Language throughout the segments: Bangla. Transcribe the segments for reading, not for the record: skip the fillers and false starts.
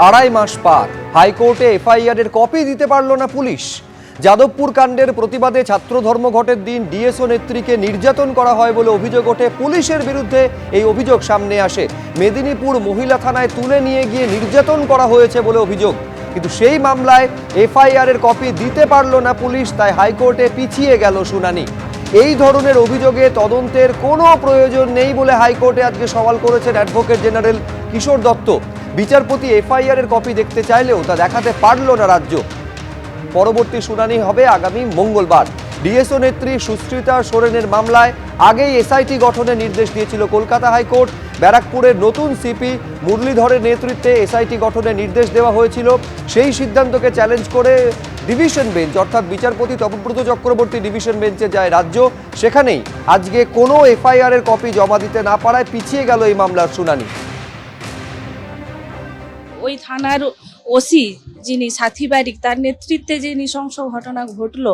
আড়াই মাস পার, হাইকোর্টে এফআইআর এর কপি দিতে পারল না পুলিশ। যাদবপুর কাণ্ডের প্রতিবাদে ছাত্র ধর্মঘটের দিন ডিএসও নেত্রীকে নির্যাতন করা হয় বলে অভিযোগ ওঠে। পুলিশের বিরুদ্ধে এই অভিযোগ সামনে আসে। মেদিনীপুর মহিলা থানায় তুলে নিয়ে গিয়ে নির্যাতন করা হয়েছে বলে অভিযোগ, কিন্তু সেই মামলায় এফআইআর এর কপি দিতে পারল না পুলিশ, তাই হাইকোর্টে পিছিয়ে গেল শুনানি। এই ধরনের অভিযোগে তদন্তের কোনো প্রয়োজন নেই বলে হাইকোর্টে আজকে সওয়াল করেছেন অ্যাডভোকেট জেনারেল কিশোর দত্ত। বিচারপতি এফআইআর এর কপি দেখতে চাইলেও তা দেখাতে পারল না রাজ্য। পরবর্তী শুনানি হবে আগামী মঙ্গলবার। ডিএসও নেত্রী সুশ্রিতা সোরেনের মামলায় আগেই এসআইটি গঠনের নির্দেশ দিয়েছিল কলকাতা হাইকোর্ট। ব্যারাকপুরের নতুন সিপি মুরলীধরের নেতৃত্বে এসআইটি গঠনের নির্দেশ দেওয়া হয়েছিল। সেই সিদ্ধান্তকে চ্যালেঞ্জ করে ডিভিশন বেঞ্চ অর্থাৎ বিচারপতি তপব্রত চক্রবর্তী ডিভিশন বেঞ্চে যায় রাজ্য। সেখানেই আজকে কোনো এফআইআর এর কপি জমা দিতে না পারায় পিছিয়ে গেল এই মামলার শুনানি। ওই থানার ওসি যিনি সাথী বারিক, তার নেতৃত্বে যে নৃশংস ঘটনা ঘটলো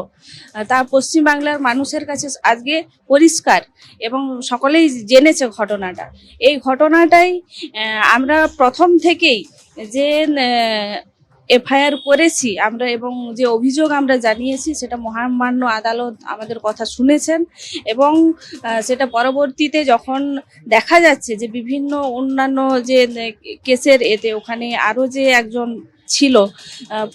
তা পশ্চিমবাংলার মানুষের কাছে আজকে পরিষ্কার এবং সকলেই জেনেছে ঘটনাটা। এই ঘটনাটাই আমরা প্রথম থেকেই যে এফআইআর করেছি আমরা এবং যে অভিযোগ আমরা জানিয়েছি সেটা মহামান্য আদালত আমাদের কথা শুনেছেন এবং সেটা পরবর্তীতে যখন দেখা যাচ্ছে যে বিভিন্ন অন্যান্য যে কেসের এতে ওখানে আরও যে একজন ছিল,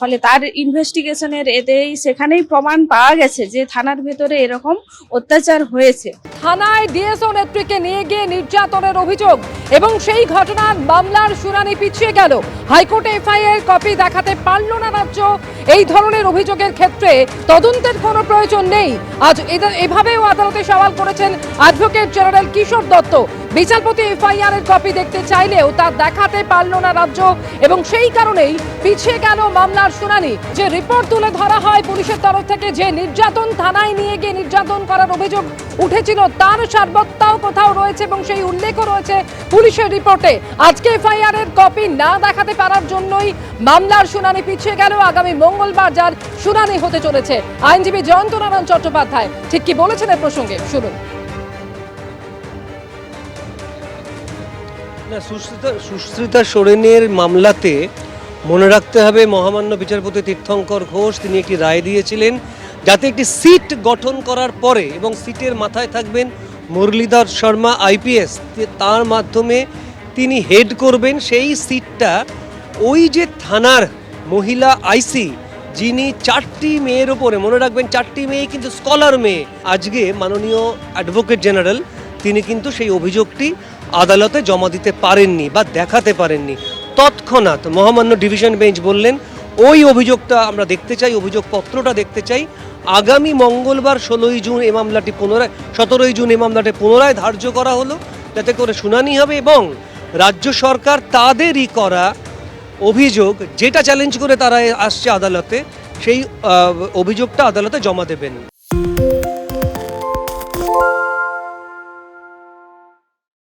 ফলে তার ইনভেস্টিগেশনের এতেই সেখানেই প্রমাণ পাওয়া গেছে যে থানার ভেতরে এরকম অত্যাচার হয়েছে। থানায় ডিএসও নেত্রীকে নিয়ে গিয়ে নির্যাতনের অভিযোগ এবং সেই ঘটনার মামলার শুনানি পিছিয়ে গেল। হাইকোর্টে এফআইআর কপি দেখাতে পারল না রাজ্য। এই ধরনের অভিযোগের ক্ষেত্রে তদন্তের কোনো প্রয়োজন নেই, আজ এভাবেও আদালতে সওয়াল করেছেন অ্যাডভোকেট জেনারেল কিশোর দত্ত। বিচারপতি এফআইআর এর কপি দেখতে চাইলেও তা দেখাতে পারল না রাজ্য এবং সেই কারণেই পিছিয়ে গেল মামলার শুনানি। যে রিপোর্ট তুলে ধরা হয় পুলিশের তরফ থেকে, যে নির্যাতন থানায় নিয়ে গিয়ে নির্যাতন করার অভিযোগ উঠেছিল তার সার্বত্তাও কোথাও রয়েছে এবং সেই উল্লেখও রয়েছে পুলিশের রিপোর্টে। আজকে এফআইআর এর কপি না দেখাতে পারার জন্যই মামলার শুনানি পিছিয়ে গেল। আগামী মঙ্গলবার যার শুনানি হতে চলেছে। আইনজীবী জয়ন্ত নারায়ণ চট্টোপাধ্যায় ঠিক কি বলেছেন এ প্রসঙ্গে শুনুন। সুশ্রিতা সোরেনের মামলাতে মনে রাখতে হবে মহামান্য বিচারপতি তীর্থঙ্কর ঘোষ তিনি একটি রায় দিয়েছিলেন যাতে একটি সিট গঠন করার পরে এবং সিটের মাথায় থাকবেন মুরলীধর শর্মা আইপিএস, তার মাধ্যমে তিনি হেড করবেন সেই সিটটা। ওই যে থানার মহিলা আইসি যিনি 4টি মেয়ের ওপরে, মনে রাখবেন 4টি মেয়ে কিন্তু স্কলার মেয়ে, আজকে মাননীয় অ্যাডভোকেট জেনারেল তিনি কিন্তু সেই অভিযোগটি আদালতে জমা দিতে পারেননি বা দেখাতে পারেননি। তৎক্ষণাৎ মহামান্য ডিভিশন বেঞ্চ বললেন ওই অভিযোগটা আমরা দেখতে চাই, অভিযোগপত্রটা দেখতে চাই। আগামী মঙ্গলবার 17ই জুন এই মামলাটি 17ই জুন এই মামলাটি পুনরায় ধার্য করা হলো যাতে করে শুনানি হবে এবং রাজ্য সরকার তাদেরই করা অভিযোগ যেটা চ্যালেঞ্জ করে তারা আসছে আদালতে, সেই অভিযোগটা আদালতে জমা দেবেন।